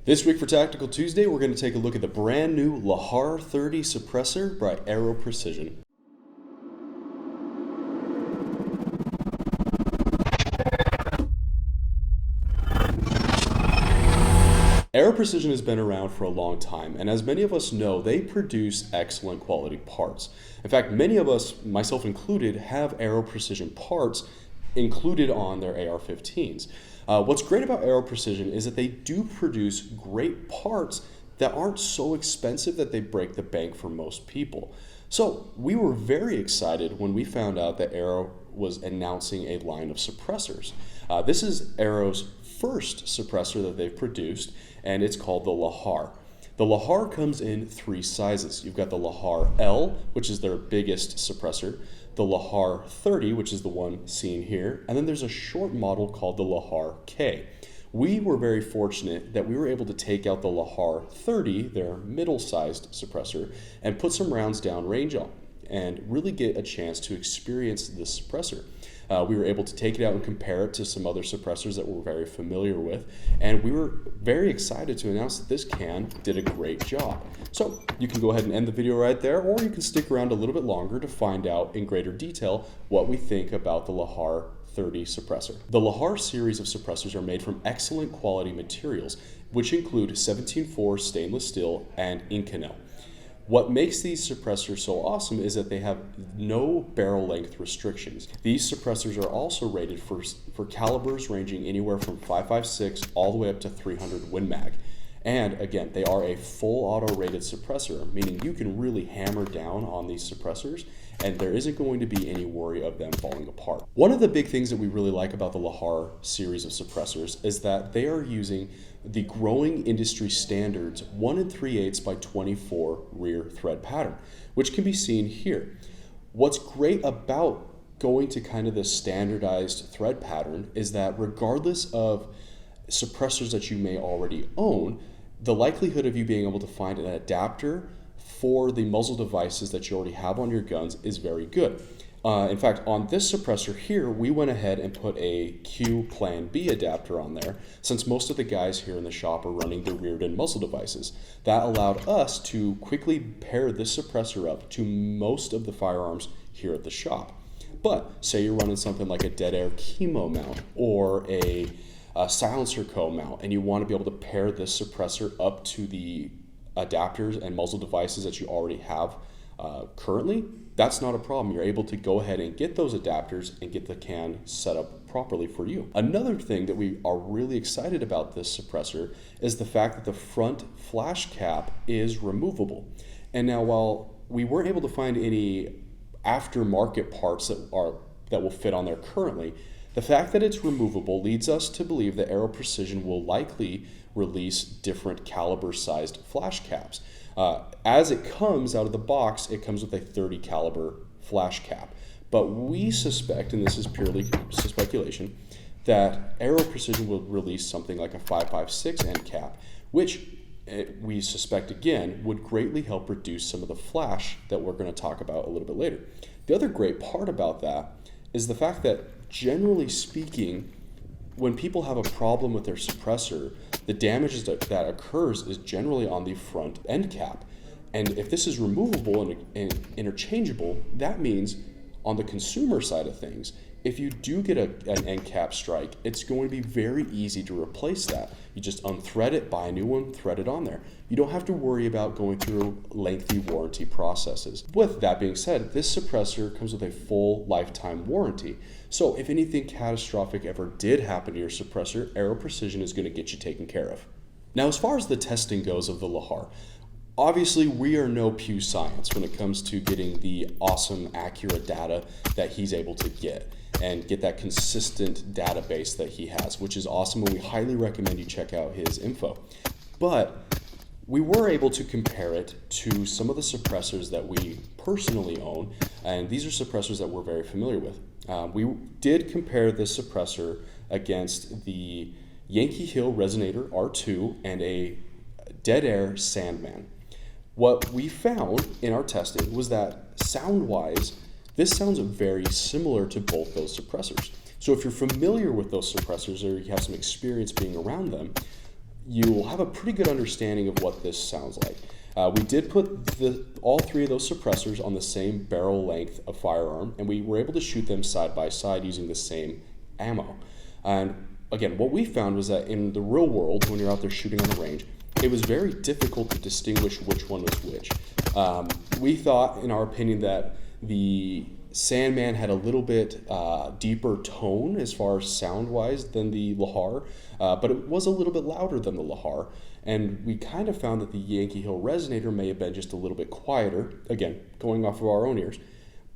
This week for Tactical Tuesday, we're going to take a look at the brand new Lahar 30 suppressor by Aero Precision. Aero Precision has been around for a long time, and as many of us know, they produce excellent quality parts. In fact, many of us, myself included, have Aero Precision parts included on their AR-15s. What's great about Aero Precision is that they do produce great parts that aren't so expensive that they break the bank for most people. So we were very excited when we found out that Aero was announcing a line of suppressors. This is Aero's first suppressor that they've produced, and it's called the Lahar. The Lahar comes in three sizes. You've got the Lahar L, which is their biggest suppressor, the Lahar 30, which is the one seen here, and then there's a short model called the Lahar K. We were very fortunate that we were able to take out the Lahar 30, their middle-sized suppressor, and put some rounds down range on and really get a chance to experience this suppressor. We were able to take it out and compare it to some other suppressors that we're very familiar with, and we were very excited to announce that this can did a great job. So you can go ahead and end the video right there, or you can stick around a little bit longer to find out in greater detail what we think about the Lahar 30 suppressor. The Lahar series of suppressors are made from excellent quality materials, which include 17.4 stainless steel and Inconel. What makes these suppressors so awesome is that they have no barrel length restrictions. These suppressors are also rated for calibers ranging anywhere from 5.56 all the way up to 300 Win Mag. And again, they are a full auto rated suppressor, meaning you can really hammer down on these suppressors and there isn't going to be any worry of them falling apart. One of the big things that we really like about the Lahar series of suppressors is that they are using the growing industry standards 1 3/8 by 24 rear thread pattern, which can be seen here. What's great about going to kind of the standardized thread pattern is that regardless of suppressors that you may already own, the likelihood of you being able to find an adapter for the muzzle devices that you already have on your guns is very good. In fact, on this suppressor here, we went ahead and put a Q Plan B adapter on there, since most of the guys here in the shop are running the reared end muzzle devices. That allowed us to quickly pair this suppressor up to most of the firearms here at the shop. But say you're running something like a dead air chemo mount or a silencer co mount, and you want to be able to pair this suppressor up to the adapters and muzzle devices that you already have currently, that's not a problem. You're able to go ahead and get those adapters and get the can set up properly for you. Another thing that we are really excited about this suppressor is the fact that the front flash cap is removable. And now, while we weren't able to find any aftermarket parts that will fit on there currently, the fact that it's removable leads us to believe that Aero Precision will likely release different caliber sized flash caps. As it comes out of the box, it comes with a 30 caliber flash cap. But we suspect, and this is purely speculation, that Aero Precision will release something like a 5.56 end cap, which we suspect again would greatly help reduce some of the flash that we're going to talk about a little bit later. The other great part about that is the fact that, generally speaking, when people have a problem with their suppressor, the damage that occurs is generally on the front end cap. And if this is removable and interchangeable, that means on the consumer side of things, if you do get an end cap strike, it's going to be very easy to replace that. You just unthread it, buy a new one, thread it on there. You don't have to worry about going through lengthy warranty processes. With that being said, this suppressor comes with a full lifetime warranty. So if anything catastrophic ever did happen to your suppressor, Aero Precision is going to get you taken care of. Now, as far as the testing goes of the Lahar, obviously, we are no Pew Science when it comes to getting the awesome, accurate data that he's able to get and get that consistent database that he has, which is awesome, and we highly recommend you check out his info. But we were able to compare it to some of the suppressors that we personally own, and these are suppressors that we're very familiar with. We did compare this suppressor against the Yankee Hill Resonator R2 and a Dead Air Sandman. What we found in our testing was that sound-wise, this sounds very similar to both those suppressors. So if you're familiar with those suppressors or you have some experience being around them, you'll have a pretty good understanding of what this sounds like. We did put all three of those suppressors on the same barrel length of firearm, and we were able to shoot them side by side using the same ammo. And again, what we found was that in the real world, when you're out there shooting on the range, it was very difficult to distinguish which one was which. We thought, in our opinion, that the Sandman had a little bit deeper tone as far as sound-wise than the Lahar, but it was a little bit louder than the Lahar. And we kind of found that the Yankee Hill Resonator may have been just a little bit quieter, again, going off of our own ears.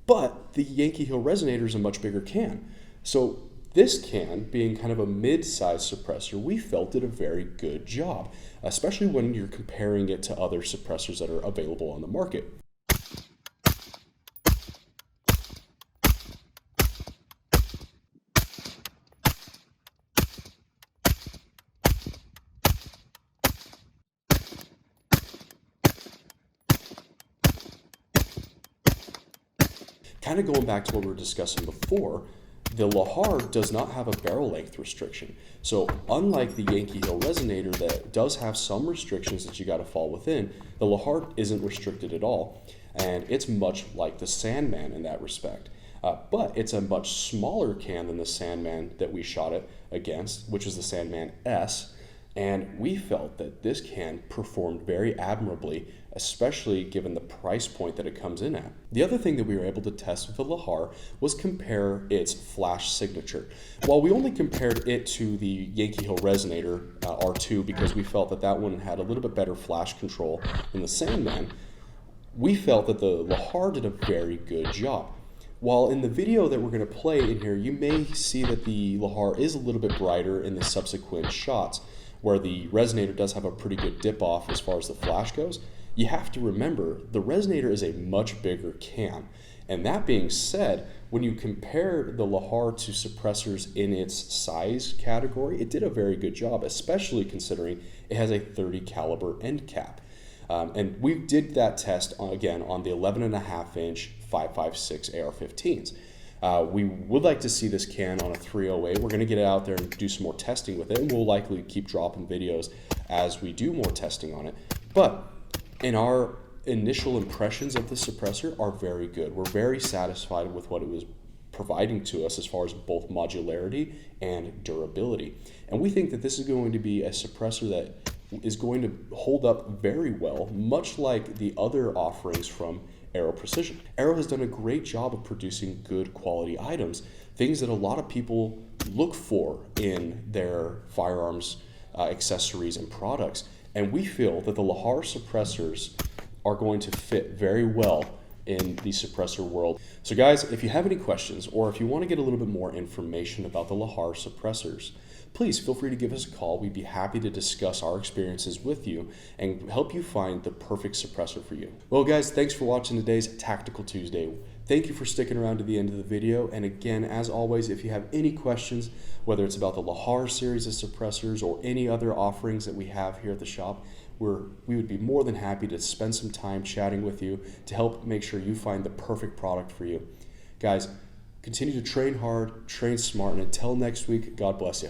But the Yankee Hill Resonator is a much bigger can. So this can, being kind of a mid-sized suppressor, we felt did a very good job, especially when you're comparing it to other suppressors that are available on the market. Kind of going back to what we were discussing before, the Lahar does not have a barrel length restriction. So unlike the Yankee Hill Resonator that does have some restrictions that you got to fall within, the Lahar isn't restricted at all. And it's much like the Sandman in that respect. But it's a much smaller can than the Sandman that we shot it against, which is the Sandman S. And we felt that this can performed very admirably, especially given the price point that it comes in at. The other thing that we were able to test with the Lahar was compare its flash signature. While we only compared it to the Yankee Hill Resonator R2 because we felt that that one had a little bit better flash control than the Sandman, we felt that the Lahar did a very good job. While in the video that we're going to play in here, you may see that the Lahar is a little bit brighter in the subsequent shots, where the Resonator does have a pretty good dip off as far as the flash goes. You have to remember the Resonator is a much bigger can. And that being said, when you compare the Lahar to suppressors in its size category, it did a very good job, especially considering it has a 30 caliber end cap. And we did that test again on the 11.5 inch 5.56 AR-15s. We would like to see this can on a 308. We're going to get it out there and do some more testing with it, and we'll likely keep dropping videos as we do more testing on it. But in our initial impressions of the suppressor are very good. We're very satisfied with what it was providing to us as far as both modularity and durability. And we think that this is going to be a suppressor that is going to hold up very well, much like the other offerings from Aero Precision. Aero has done a great job of producing good quality items, things that a lot of people look for in their firearms accessories and products. And we feel that the Lahar suppressors are going to fit very well in the suppressor world. So guys, if you have any questions or if you want to get a little bit more information about the Lahar suppressors, please feel free to give us a call. We'd be happy to discuss our experiences with you and help you find the perfect suppressor for you. Well guys, thanks for watching today's Tactical Tuesday. Thank you for sticking around to the end of the video. And again, as always, if you have any questions, whether it's about the Lahar series of suppressors or any other offerings that we have here at the shop, we would be more than happy to spend some time chatting with you to help make sure you find the perfect product for you. Guys, continue to train hard, train smart, and until next week, God bless you.